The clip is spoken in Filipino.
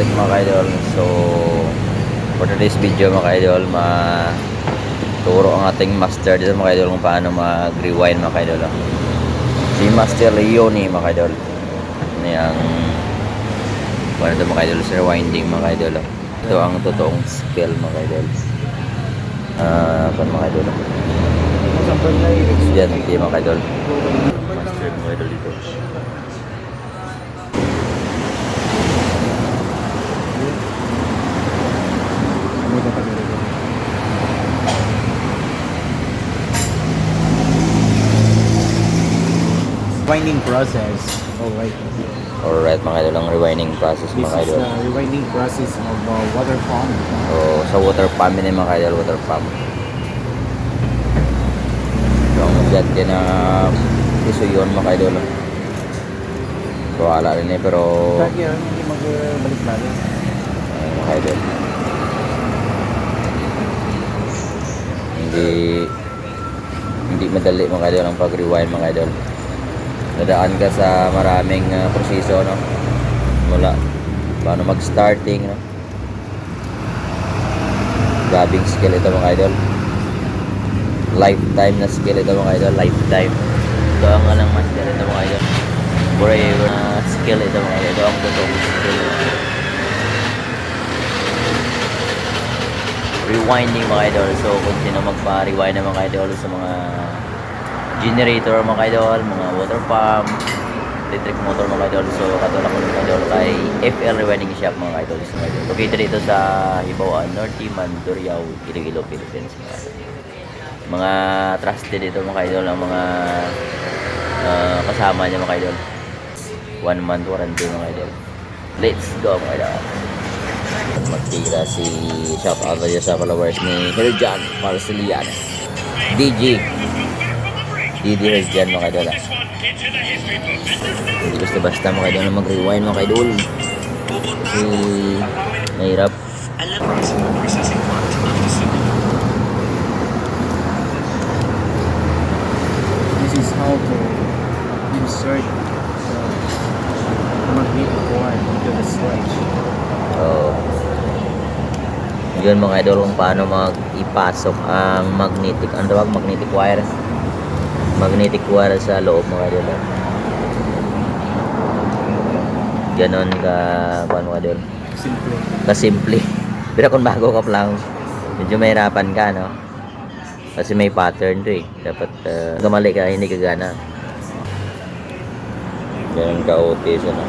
Alright mga ka-idol, so for today's video mga ka-idol, maturo ang ating master dito mga ka-idol kung paano mag-rewind mga ka-idol. Si Master Leone mga ka-idol, ano yung paano ito mga ka-idol sa rewinding mga ka-idol. Ito ang totoong skill mga ka-idol. Paano mga ka-idol, estudyante mga ka-idol, master mga ka-idol dito. Rewinding process. Alright mga idol, ang rewinding process This mga is idol. the rewinding process of water pump. So sa water pump din mga idol, water pump. So ang dyan din na piso yun mga idol. So wala rin eh, pero Lagi yan, hindi magbalik lagi. ayun mga idol, hindi madali mga idol ang pag-rewind mga idol. Dadaan ka sa maraming proseso, no? Mula paano mag-starting, no? Grabing skill ito mga idol. Lifetime na skill ito mga idol, lifetime. Ito ang alang master ito mga idol. Forever na skill ito mga idol. Ito ang totoong skill. Rewinding mga idol. So kung sino magpa-rewind ng mga idol sa mga generator mga idol, mga water pump, electric motor mga idol. So katulad ko mga idol kay FL Rewinding Shop mga idol. So, located dito sa Hibawan, Norte, Mandurriao, Iloilo, Philippines mga idol. Mga trusted dito mga idol ang mga kasama niya mga idol. 1 month warranty mga idol. Let's go mga idol. Magtira si shout out sa followers ni Herjan Marcelian, DJ Herjan mga idol. Hindi basta-basta mga idol na mag-rewind mga idol, kasi mahirap. This is how to insert the magnetic cord into the sludge. Yun mga idol kung paano mag-ipasok ang magnetic, ano tawag, magnetic wire sa loob mga idol. Ganon ka, paano mga idol, Simple. kasimple. Pero kung bago ka pa lang, medyo mahirapan ka, no? Kasi may pattern to eh. Dapat gamali ka, hindi ka gana. Ganon ka okay siya, no?